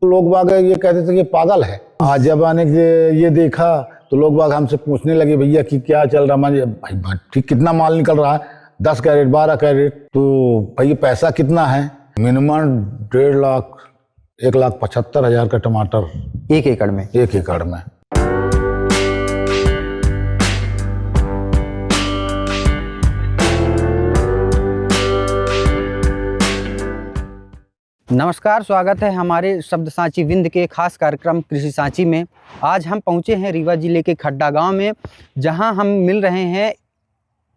लोग बाग ये कहते थे कि पागल है। आज जब आने के ये देखा तो लोग बाग हमसे पूछने लगे भैया कि क्या चल रहा, माने भाई ठीक कितना माल निकल रहा है, 10 कैरेट 12 कैरेट, तो भाई पैसा कितना है? मिनिमम 1.5 लाख 1,75,000 का टमाटर 1 एकड़ में। 1 एकड़ में। नमस्कार, स्वागत है हमारे शब्द सांची विंध्य के खास कार्यक्रम कृषि सांची में। आज हम पहुंचे हैं रीवा जिले के खड्डा गांव में, जहां हम मिल रहे हैं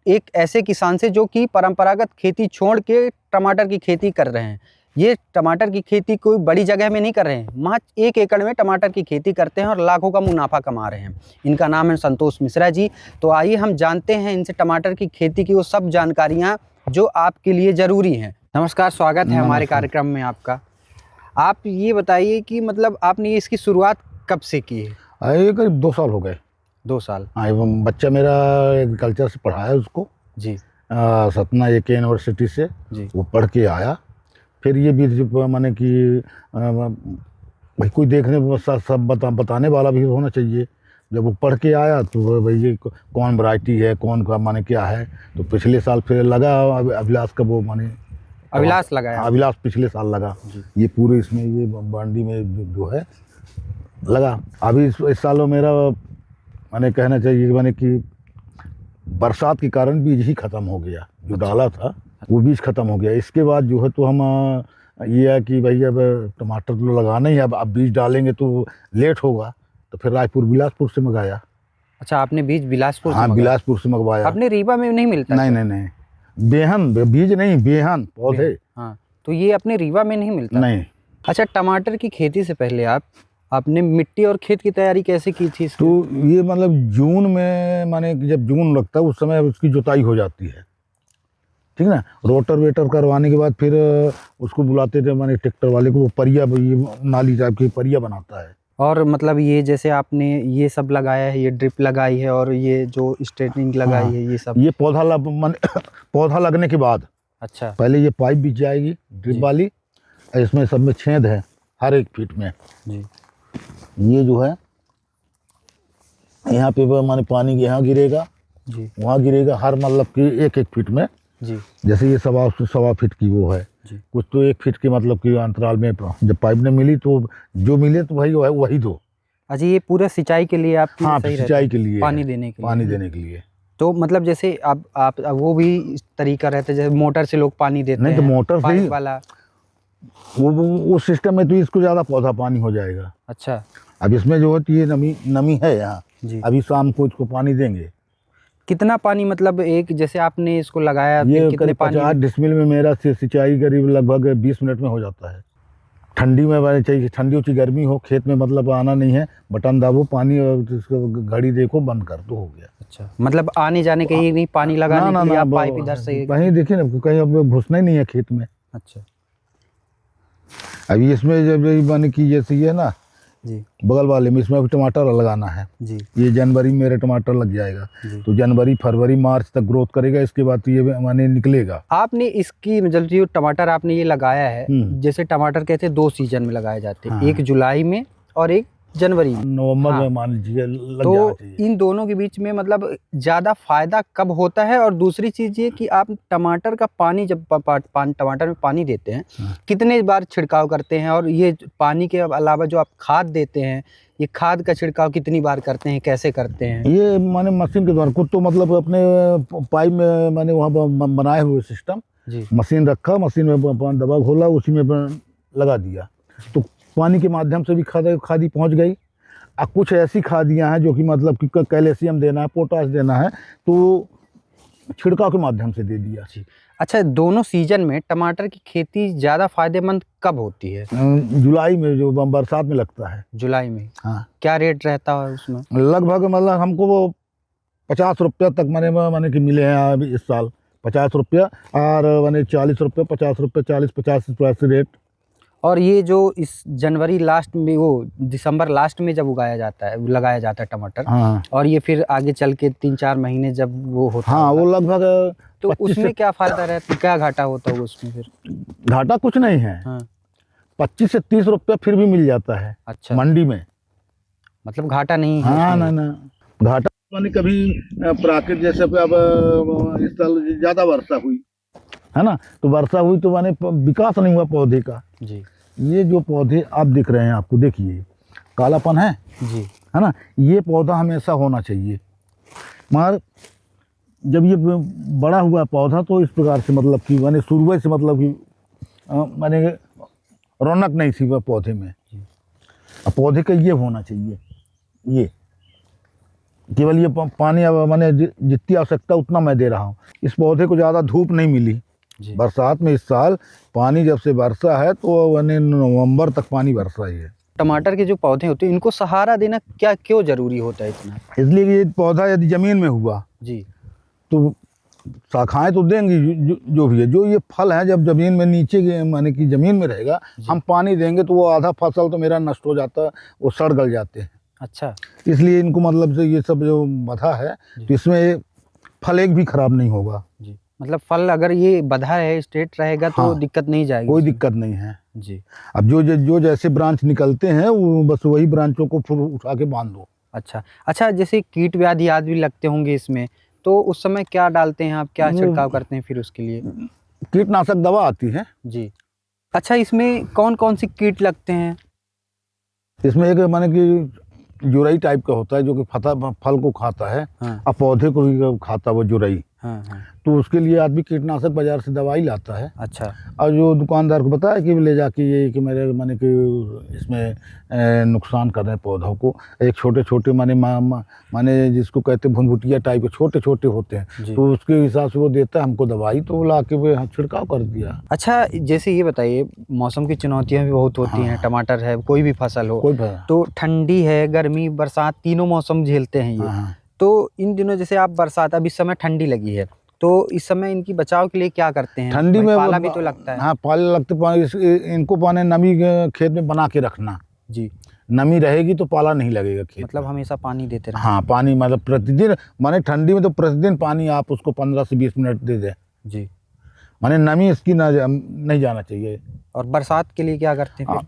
एक ऐसे किसान से जो कि परंपरागत खेती छोड़ के टमाटर की खेती कर रहे हैं। ये टमाटर की खेती कोई बड़ी जगह में नहीं कर रहे हैं, महज 1 एकड़ में टमाटर की खेती करते हैं और लाखों का मुनाफा कमा रहे हैं। इनका नाम है संतोष मिश्रा जी। तो आइए हम जानते हैं इनसे टमाटर की खेती की वो सब जानकारियाँ जो आपके लिए ज़रूरी हैं। नमस्कार, स्वागत है हमारे कार्यक्रम में आपका। आप ये बताइए कि मतलब आपने इसकी शुरुआत कब से की है? ये करीब 2 साल हो गए। 2 साल। हाँ, एवं बच्चा मेरा एग्रीकल्चर से पढ़ा है उसको जी। सतना एक यूनिवर्सिटी से जी। वो पढ़ के आया। फिर ये भी माने कि भाई कोई देखने सब बताने वाला भी होना चाहिए। जब वो पढ़ के आया तो भाई ये कौन वैरायटी है, कौन का माने क्या है, तो पिछले साल फिर लगा अभिलाष का, वो माने अभिलाष लगाया। अभिलाष पिछले साल लगा। ये पूरे इसमें ये बांडी में जो है लगा। अभी इस सालों मेरा माने कहना चाहिए माने कि बरसात के कारण बीज ही ख़त्म हो गया। जो डाला था वो बीज ख़त्म हो गया। इसके बाद जो है तो हम ये है कि भाई अब टमाटर तो लगाना ही है, अब बीज डालेंगे तो लेट होगा, तो फिर रायपुर बिलासपुर से मंगाया। अच्छा, आपने बीज बिलासपुर से हाँ, मंगाया? बिलासपुर से मंगवाया। अपने रीवा में नहीं मिलता? नहीं, बेहन, बीज नहीं, बेहन पौधे। हाँ, तो ये अपने रीवा में नहीं मिलता? नहीं। अच्छा, टमाटर की खेती से पहले आपने मिट्टी और खेत की तैयारी कैसे की थी? तो ये मतलब जून में, माने जब जून लगता है उस समय उसकी जुताई हो जाती है, ठीक ना। रोटर वेटर करवाने के बाद फिर उसको बुलाते थे माने ट्रैक्टर वाले को, वो परिया, ये नाली टाइप की परिया बनाता है। और मतलब ये जैसे आपने ये सब लगाया है, ये ड्रिप लगाई है और ये जो स्ट्रेटनिंग लगाई है, ये सब, ये पौधा लगने के बाद। अच्छा, पहले ये पाइप बिछ जाएगी ड्रिप वाली, इसमें सब में छेद है हर 1 फीट में जी। ये जो है यहाँ पे माने पानी यहाँ गिरेगा जी, वहाँ गिरेगा, हर मतलब कि 1-1 फीट में जी। जैसे ये 1.25 फीट की वो है जी। कुछ तो 1 फीट के मतलब कि अंतराल में जब पाइप ने मिली तो जो मिले तो भाई वही दो। अच्छा, ये पूरा सिंचाई के लिए आपकी? हाँ, सिंचाई के लिए, पानी देने के लिए। तो मतलब जैसे आप वो भी तरीका रहता है जैसे मोटर से लोग पानी देते हैं? नहीं, तो मोटर से ही वाला वो सिस्टम में तो इसको ज़्यादा पौधा पानी हो जाएगा। अच्छा, अब इसमें जो है ये नमी है यहाँ जी। अभी शाम को इसको पानी देंगे। कितना पानी, मतलब एक जैसे आपने इसको लगाया ये कितने पानी? 50 डिसमिल में मेरा सिंचाई करीब लगभग 20 मिनट में हो जाता है। ठंडी में चाहिए, ठंडी ऊँची गर्मी हो, खेत में मतलब आना नहीं है, बटन दाबो, पानी और घड़ी देखो, बंद कर दो, हो गया। अच्छा, मतलब आने जाने के लिए नहीं, पानी लगाने के लिए आप पाइप इधर से वहीं देखिए ना, कहीं अब घुसना ही नहीं है खेत में। अच्छा, अभी इसमें जब माने कि जैसे ये ना जी, बगल वाले में इसमें अभी टमाटर लगाना है जी। ये जनवरी में मेरा टमाटर लग जाएगा, तो जनवरी फरवरी मार्च तक ग्रोथ करेगा, इसके बाद तो ये माने निकलेगा। आपने इसकी मतलब जो टमाटर आपने ये लगाया है, जैसे टमाटर कहते हैं 2 सीजन में लगाए जाते हैं, एक जुलाई में और एक जनवरी में, नवंबर में मान लीजिए लग जाना चाहिए। इन दोनों के बीच में मतलब ज़्यादा फायदा कब होता है? और दूसरी चीज़ ये कि आप टमाटर का पानी जब टमाटर में पानी देते हैं, कितने बार छिड़काव करते हैं? और ये पानी के अलावा जो आप खाद देते हैं, ये खाद का छिड़काव कितनी बार करते हैं, कैसे करते हैं? ये माने मशीन के द्वारा, कुछ तो मतलब अपने पाइप में मैंने वहाँ बनाए हुए सिस्टम जी, मशीन रखा, मशीन में दबा खोला, उसी में लगा दिया, तो पानी के माध्यम से भी खादी पहुंच गई। अब कुछ ऐसी खादियां हैं जो कि मतलब कि कैल्शियम देना है, पोटास देना है, तो छिड़काव के माध्यम से दे दिया। अच्छा, दोनों सीजन में टमाटर की खेती ज़्यादा फायदेमंद कब होती है? जुलाई में, जो बरसात में लगता है, जुलाई में। हाँ, क्या रेट रहता है उसमें? लगभग मतलब हमको वो 50 रुपया तक मैंने कि मिले हैं अभी इस साल, 50 रुपया, और मैंने 40 रुपया, 50 रुपया, 40-50 रुपया से रेट। और ये जो इस जनवरी लास्ट में, वो दिसंबर लास्ट में जब उगाया जाता है, लगाया जाता है टमाटर, हाँ, और ये फिर आगे चल के 3-4 महीने जब वो होता है, हाँ, वो लगभग, तो उसमें क्या फायदा रहता है, क्या घाटा होता है उसमें? फिर घाटा कुछ नहीं है, हाँ, 25 से 30 रुपया फिर भी मिल जाता है। अच्छा, मंडी में, मतलब घाटा नहीं है हाँ उसमें। ना घाटा माने कभी प्राकृतिक जैसे अब इस साल ज्यादा वर्षा हुई है ना, तो वर्षा हुई तो माने विकास नहीं हुआ पौधे का जी। ये जो पौधे आप दिख रहे हैं आपको, देखिए कालापन है जी, है ना, ये पौधा हमेशा होना चाहिए। मगर जब ये बड़ा हुआ पौधा तो इस प्रकार से मतलब कि माने शुरू से मतलब कि माने रौनक नहीं थी वह पौधे में। अब पौधे का ये होना चाहिए, ये केवल ये पानी अब मैंने जितनी आवश्यकता उतना मैं दे रहा हूँ। इस पौधे को ज़्यादा धूप नहीं मिली बरसात में। इस साल पानी जब से बरसा है तो मैंने नवंबर तक पानी बरसा ही है। टमाटर के जो पौधे होते हैं इनको सहारा देना क्या क्यों जरूरी होता है इतना? इसलिए कि ये पौधा यदि जमीन में हुआ जी तो शाखाएं तो देंगी जो भी है। जो ये फल है जब जमीन में नीचे माने कि जमीन में रहेगा, हम पानी देंगे तो वो आधा फसल तो मेरा नष्ट हो जाता है, वो सड़ गल जाते हैं। अच्छा, इसलिए इनको मतलब से ये सब जो बधा है तो इसमें फल एक भी खराब नहीं होगा जी। मतलब फल अगर ये बधा है, स्ट्रेट रहेगा तो हाँ, दिक्कत नहीं जाएगी, कोई दिक्कत नहीं है जी। अब जो जैसे ब्रांच निकलते हैं वो बस वही ब्रांचों को फिर उठा के बांध दो। अच्छा, जैसे कीट व्याधि आदि भी लगते होंगे इसमें, तो उस समय क्या डालते हैं आप, क्या छिड़काव करते हैं फिर उसके लिए? कीटनाशक दवा आती है जी। अच्छा, इसमें कौन कौन सी कीट लगते हैं? इसमें एक माने कि जुरई टाइप का होता है जो कि फल को खाता है। हाँ। और पौधे को भी खाता है वो जुरई। हाँ हाँ। तो उसके लिए आदमी कीटनाशक बाजार से दवाई लाता है। अच्छा। और जो दुकानदार को बताया कि ले जाके ये कि मेरे माने कि इसमें नुकसान कर रहे हैं पौधों को, एक छोटे छोटे माने जिसको कहते हैं भुनभुटिया टाइप के छोटे छोटे होते हैं, तो उसके हिसाब से वो देता है हमको दवाई, तो ला के वो छिड़काव कर दिया। अच्छा, जैसे ये बताइए, मौसम की चुनौतियाँ भी बहुत होती हैं। टमाटर है, कोई भी फसल हो, तो ठंडी है, गर्मी, बरसात, तीनों मौसम झेलते हैं ये। तो इन दिनों जैसे आप बरसात, अब इस समय ठंडी लगी है, तो इस समय इनकी बचाव के लिए क्या करते हैं? ठंडी में पाला भी तो लगता है। हाँ, पाला लगते, इनको पाने नमी खेत में बना के रखना जी। नमी रहेगी तो पाला नहीं लगेगा खेत, मतलब हमेशा पानी देते रहना। हाँ, पानी मतलब प्रतिदिन, माने ठंडी में तो प्रतिदिन पानी आप उसको 15 से 20 मिनट दे दें जी। माने नमी इसकी नहीं जाना चाहिए। और बरसात के लिए क्या करते हैं फिर?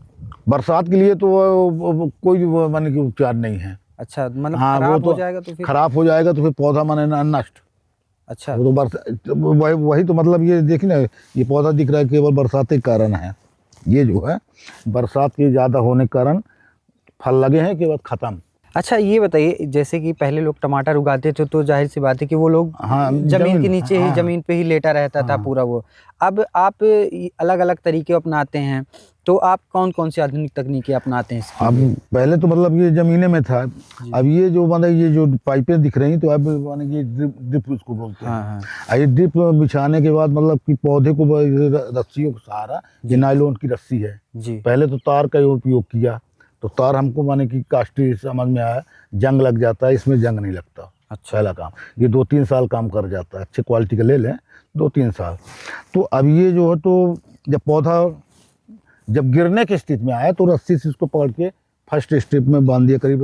बरसात के लिए तो कोई माने कि उपचार नहीं है। अच्छा, मतलब हाँ, खराब हो जाएगा तो फिर? खराब हो जाएगा तो फिर पौधा माने नष्ट। अच्छा, वो तो वही तो मतलब ये देखिए ना, ये पौधा दिख रहा है केवल बरसात के कारण है। ये जो है बरसात के ज़्यादा होने के कारण फल लगे हैं के बाद ख़त्म। अच्छा, ये बताइए, जैसे कि पहले लोग टमाटर उगाते थे तो जाहिर सी बात है कि वो लोग जमीन के नीचे ही, जमीन पे ही लेटा रहता था पूरा वो। अब आप अलग अलग तरीके अपनाते हैं, तो आप कौन कौन सी आधुनिक तकनीकें अपनाते हैं? अब पहले तो मतलब ये जमीने में था, अब ये जो मतलब ये जो पाइपें दिख रही तो अब माने कि ड्रिप उसको बोलते हैं। हाँ। ये ड्रिप बिछाने के बाद मतलब कि पौधे को रस्सियों का सहारा, ये नायलॉन की रस्सी है जी। पहले तो तार का उपयोग किया, तो तार हमको माने कि कास्टी समझ में आया, जंग लग जाता है, इसमें जंग नहीं लगता। अच्छा। पहला काम ये 2-3 साल काम कर जाता है, अच्छे क्वालिटी का ले लें 2-3 साल। तो अब ये जो है तो जब पौधा जब गिरने की स्थिति में आया तो रस्सी से इसको पकड़ के फर्स्ट स्टेप में बांध दिया, करीब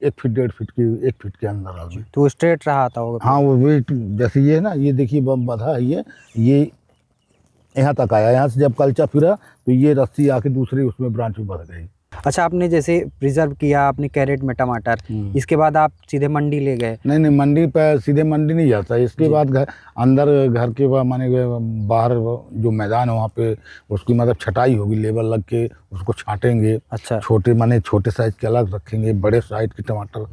1 फीट 1.5 फीट के 1 फीट के अंदर आदमी, तो स्ट्रेट रहा था होगा। हाँ, वो वेट जैसे ये है ना, ये देखिए बंधा है, ये यहाँ तक आया, यहाँ से जब कल्चा फिरा तो ये रस्सी आके दूसरी उसमें ब्रांच में बढ़ गई। अच्छा, आपने जैसे प्रिजर्व किया आपने कैरेट में टमाटर, इसके बाद आप सीधे मंडी ले गए? नहीं, मंडी पे सीधे मंडी नहीं जाता, इसके बाद अंदर घर के माने बाहर जो मैदान है वहाँ पे उसकी मतलब छटाई होगी, लेबर लग के उसको छांटेंगे। अच्छा। छोटे माने छोटे साइज के अलग रखेंगे, बड़े साइज के टमाटर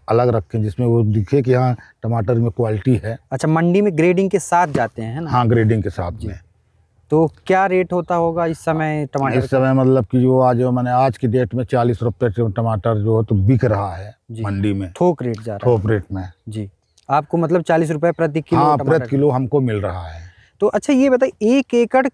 अलग रखें, जिसमें वो दिखे कि हाँ टमाटर में क्वालिटी है। अच्छा, मंडी में ग्रेडिंग के साथ जाते हैं ना? हाँ, ग्रेडिंग के साथ में। तो क्या रेट होता होगा इस समय टमाटर? इस समय मतलब कि जो आज की डेट में 40 रुपये टमाटर जो है तो बिक रहा है मंडी में, थोक रेट जा रहा है, थोक रेट में जी। आपको मतलब 40 रुपये प्रति किलो? हाँ, प्रति किलो हमको मिल रहा है। तो अच्छा, ये बताइए, 1 एकड़,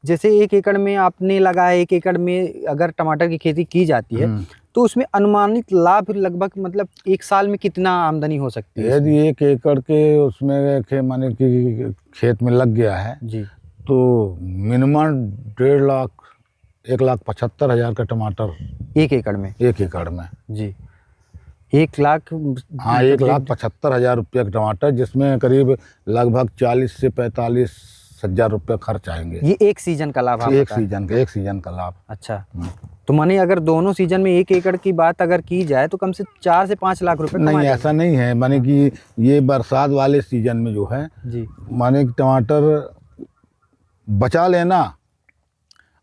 जैसे 1 एकड़ में आपने लगाया, 1 एकड़ में अगर टमाटर की खेती की जाती है तो उसमें अनुमानित लाभ लगभग मतलब 1 साल में कितना आमदनी हो सकती है? यदि 1 एकड़ के उसमें माने कि खेत में लग गया है जी, तो मिनिमम 1.5 लाख 1,75,000 का टमाटर 1 एकड़ में? 1 एकड़ में जी, 1 लाख। हाँ, 1,75,000 रुपये का टमाटर, जिसमें करीब लगभग 40 से 45 20,000 रुपये खर्च आएंगे। ये एक सीजन का लाभ? एक सीजन का लाभ। अच्छा, तो माने अगर दोनों सीजन में 1 एकड़ की बात अगर की जाए तो कम से 4 से 5 लाख रुपए नहीं, ऐसा नहीं है। माने कि ये बरसात वाले सीजन में जो है जी, माने कि टमाटर बचा लेना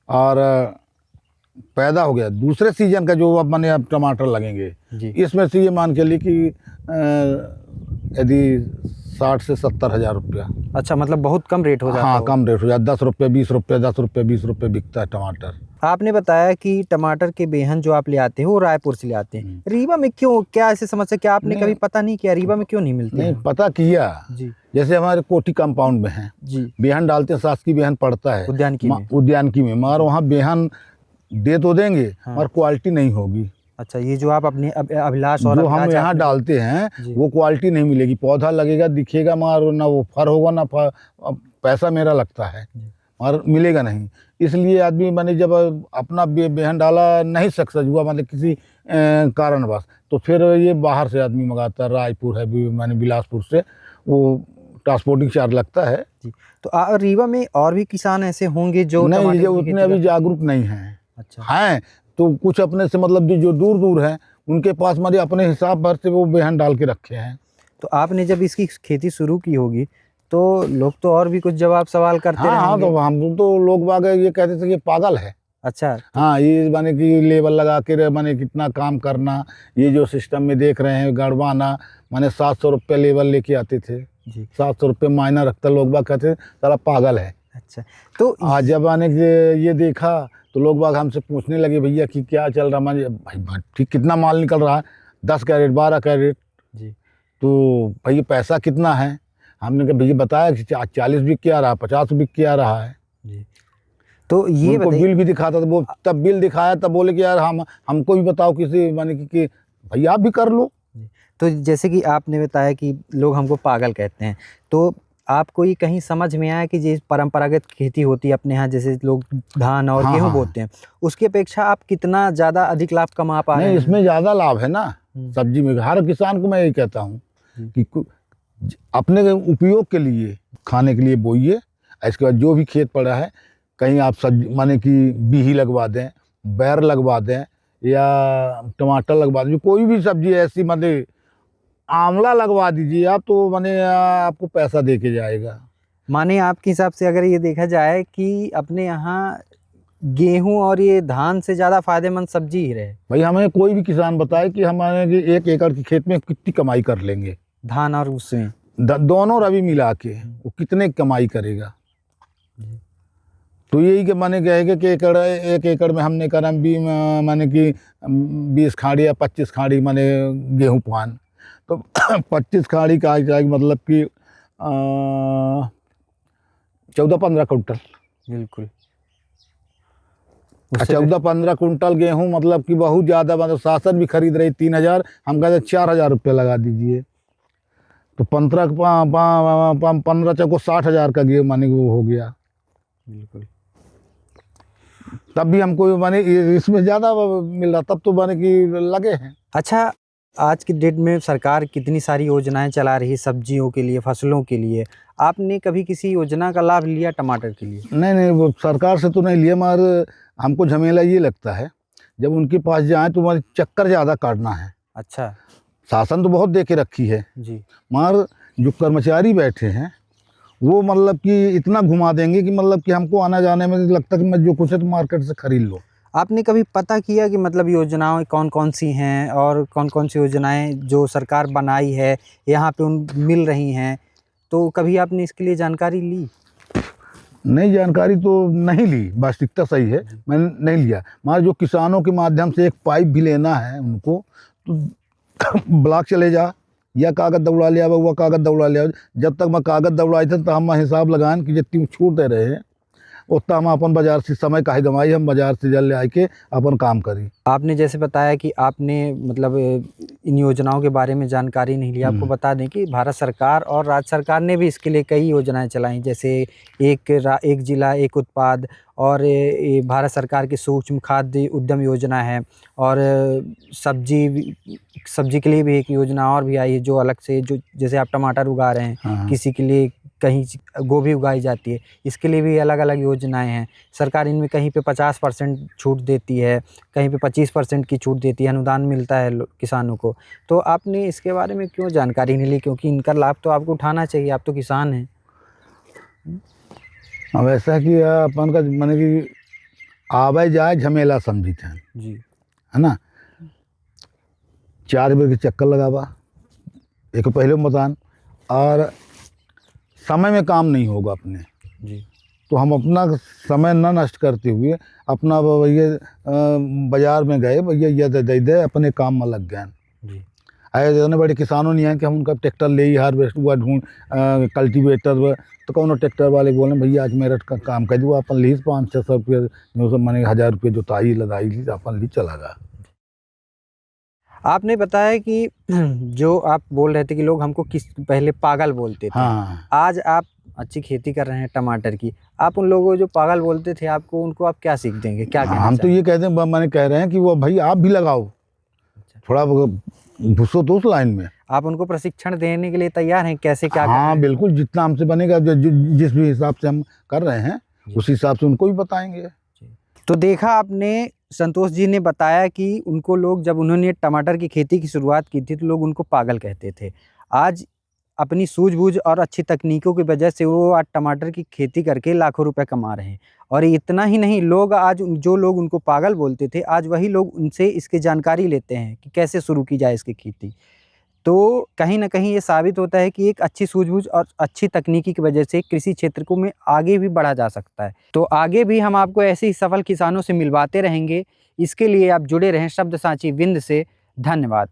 और पैदा हो गया, दूसरे सीजन का जो अब माने अब टमाटर लगेंगे जी। इसमें से ये मान के लिए कि यदि 60 से 70,000 रुपया। अच्छा, मतलब बहुत कम रेट हो जाता है? हाँ, कम रेट हो जाता, 10 रुपये 20 रुपये, 10 रुपये 20 रुपये बिकता है टमाटर। आपने बताया कि टमाटर के बेहन जो आप ले आते हैं वो रायपुर से ले आते हैं। रीवा में क्यों, क्या ऐसी समस्या, क्या आपने कभी पता नहीं किया रीवा में क्यों नहीं मिलते? नहीं, पता किया जी। जैसे हमारे कोठी कंपाउंड में है जी, बेहन डालते हैं, शासकीय बेहन पड़ता है उद्यानिकी में, मगर वहाँ बेहन दे तो देंगे मगर क्वालिटी नहीं होगी। अच्छा, ये जो आप अपने अभिलाष और जो हम यहाँ डालते हैं वो क्वालिटी नहीं मिलेगी। पौधा लगेगा, दिखेगा, मगर ना वो फर होगा ना पैसा मेरा लगता है और मिलेगा नहीं। इसलिए आदमी माने जब अपना बेहन डाला नहीं सक्सेस हुआ मतलब किसी कारणवश, तो फिर ये बाहर से आदमी मंगाता है, रायपुर है माने बिलासपुर से, वो ट्रांसपोर्टिंग चार्ज लगता है जी। तो रीवा में और भी किसान ऐसे होंगे जो नहीं, जो उतने अभी जागरूक नहीं हैं। अच्छा, हैं तो कुछ अपने से मतलब जो दूर दूर हैं उनके पास मारे अपने हिसाब भर से वो बेहन डाल के रखे हैं। तो आपने जब इसकी खेती शुरू की होगी तो लोग तो और भी कुछ जवाब सवाल करते रहेंगे? हाँ, तो हम तो लोग बाग ये कहते थे कि पागल है। अच्छा, हाँ, ये माने कि लेबर लगा के माने कितना काम करना, ये जो सिस्टम में देख रहे हैं गड़वाना, माने 700 रुपये लेबर लेके आते थे जी, 700 रुपये मायना रखता, लोग बाग कहते सारा पागल है। अच्छा, तो आज जब आने ये देखा तो लोग बाग हमसे पूछने लगे भैया कि क्या चल रहा, माने भाई ठीक कितना माल निकल रहा है, 10 कैरेट 12 कैरेट जी, तो भैया पैसा कितना है? हमने कहा भैया बताया कि 40 बिक के आ रहा है, 50 बिक के आ रहा है जी। तो ये उनको बिल भी दिखाता था, वो तब बिल दिखाया तब बोले कि यार हमको भी बताओ किसी माने कि भैया आप भी कर लो। तो जैसे कि आपने बताया कि लोग हमको पागल कहते हैं, तो आपको ये कहीं समझ में आया कि जिस परंपरागत खेती होती है अपने यहाँ, जैसे लोग धान और गेहूँ बोते हैं, उसकी अपेक्षा आप कितना ज़्यादा अधिक लाभ कमा पा रहे हैं? इसमें ज़्यादा लाभ है ना सब्जी में। हर किसान को मैं यही कहता हूँ कि अपने उपयोग के लिए, खाने के लिए बोइए, इसके बाद जो भी खेत पड़ा है कहीं आप सब्जी माने कि बीही लगवा दें, बैर लगवा दें या टमाटर लगवा दें, कोई भी सब्जी ऐसी मतलब आंवला लगवा दीजिए आप, तो माने आपको पैसा दे के जाएगा। माने आपके हिसाब से अगर ये देखा जाए कि अपने यहाँ गेहूं और ये धान से ज़्यादा फायदेमंद सब्जी ही रहे? भाई हमें कोई भी किसान बताए कि हमारे 1 एकड़ की खेत में कितनी कमाई कर लेंगे, धान और उसमें दोनों रबी मिला के वो कितने कमाई करेगा। तो यही के माने क्या है कि 1 एकड़ में हमने करा माने कि 20 खाड़ी या 25 खाड़ी माने गेहूँ पान, तो 25 खाड़ी का मतलब कि 14-15 कुंटल। बिल्कुल, 14-15 कुंटल गेहूँ मतलब कि बहुत ज़्यादा, मतलब शासन भी खरीद रही 3,000, हम कहते 4,000 रुपये लगा दीजिए, तो 15 चौको 60,000 का गेहूँ माने वो हो गया। बिल्कुल, तब भी हमको माने इसमें ज़्यादा मिल रहा, तब तो माने कि लगे हैं। अच्छा, आज की डेट में सरकार कितनी सारी योजनाएं चला रही है सब्जियों के लिए, फसलों के लिए, आपने कभी किसी योजना का लाभ लिया टमाटर के लिए? नहीं, वो सरकार से तो नहीं लिया, मगर हमको झमेला ये लगता है जब उनके पास जाए तो हमारे चक्कर ज़्यादा काटना है। अच्छा, शासन तो बहुत दे के रखी है जी, मगर जो कर्मचारी बैठे हैं वो मतलब कि इतना घुमा देंगे कि मतलब कि हमको आना जाने में लगता है कि मैं जो कुछ है तो मार्केट से खरीद लो। आपने कभी पता किया कि मतलब योजनाएं कौन कौन सी हैं और कौन कौन सी योजनाएं जो सरकार बनाई है यहाँ पे उन मिल रही हैं, तो कभी आपने इसके लिए जानकारी ली? नहीं, जानकारी तो नहीं ली, वास्तविकता सही है, मैंने नहीं लिया। मगर जो किसानों के माध्यम से एक पाइप भी लेना है उनको, तो ब्लॉक चले जा या कागज़ दौड़ा लिया, वह कागज़ दौड़ा लिया। जब तक मैं कागज़ दौड़ाई थे तो हम हिसाब लगाएं कि जितनी छूट दे रहे हैं उतना हम अपन बाज़ार से समय काहे गंवाई, हम बाज़ार से जल ले आके अपन काम करी। आपने जैसे बताया कि आपने मतलब इन योजनाओं के बारे में जानकारी नहीं ली, आपको बता दें कि भारत सरकार और राज्य सरकार ने भी इसके लिए कई योजनाएं चलाई, जैसे एक जिला एक उत्पाद, और भारत सरकार की सूक्ष्म खाद्य उद्यम योजना है, और सब्जी के लिए भी एक योजना और भी आई है जो अलग से, जो जैसे आप टमाटर उगा रहे हैं, किसी के लिए कहीं गोभी उगाई जाती है, इसके लिए भी अलग अलग योजनाएं हैं। सरकार इनमें कहीं पे 50% छूट देती है, कहीं पे 25% की छूट देती है, अनुदान मिलता है किसानों को। तो आपने इसके बारे में क्यों जानकारी नहीं ली, क्योंकि इनका लाभ तो आपको उठाना चाहिए, आप तो किसान हैं। अब ऐसा कि अपन का माने कि आवे जाए झमेला समझी थे जी, है ना। 4 बेर के चक्कर लगावा, एक पहले मकान, और समय में काम नहीं होगा अपने जी, तो हम अपना समय न नष्ट करते हुए अपना भैया बाजार में गए, भैया ये दे दे, अपने काम में लग गए जी, आए। जितने बड़े किसानों नहीं आए कि हम उनका ट्रैक्टर ले ही हार्वेस्ट हुआ ढूंढ कल्टीवेटर हुआ, तो कौन ट्रैक्टर वाले बोले भैया आज मेरा काम कर दो, अपन लीज 500-600 रुपये जो सब मैंने 1000 रुपये जोताई लदाई ली, अपन ली चला गया। आपने बताया कि जो आप बोल रहे थे कि लोग हमको पहले पागल बोलते थे। हाँ, आज आप अच्छी खेती कर रहे हैं टमाटर की, आप उन लोगों को जो पागल बोलते थे आपको, उनको आप क्या सीख देंगे, क्या कहना हम तो ये कहते हैं, मैंने कह रहे हैं कि वो भाई आप भी लगाओ, थोड़ा घुसो तो उस लाइन में। आप उनको प्रशिक्षण देने के लिए तैयार हैं, कैसे क्या हाँ बिल्कुल, जितना हमसे बनेगा, जिस भी हिसाब से हम कर रहे हैं उस हिसाब से उनको भी बताएंगे। तो देखा आपने, संतोष जी ने बताया कि उनको लोग, जब उन्होंने टमाटर की खेती की शुरुआत की थी तो लोग उनको पागल कहते थे। आज अपनी सूझबूझ और अच्छी तकनीकों की वजह से वो आज टमाटर की खेती करके लाखों रुपए कमा रहे हैं। और इतना ही नहीं, लोग आज जो लोग उनको पागल बोलते थे, आज वही लोग उनसे इसकी जानकारी लेते हैं कि कैसे शुरू की जाए इसकी खेती। तो कहीं न कहीं ये साबित होता है कि एक अच्छी सूझबूझ और अच्छी तकनीकी की वजह से कृषि क्षेत्र को में आगे भी बढ़ा जा सकता है। तो आगे भी हम आपको ऐसे ही सफल किसानों से मिलवाते रहेंगे। इसके लिए आप जुड़े रहें शब्दसाची विंद से। धन्यवाद।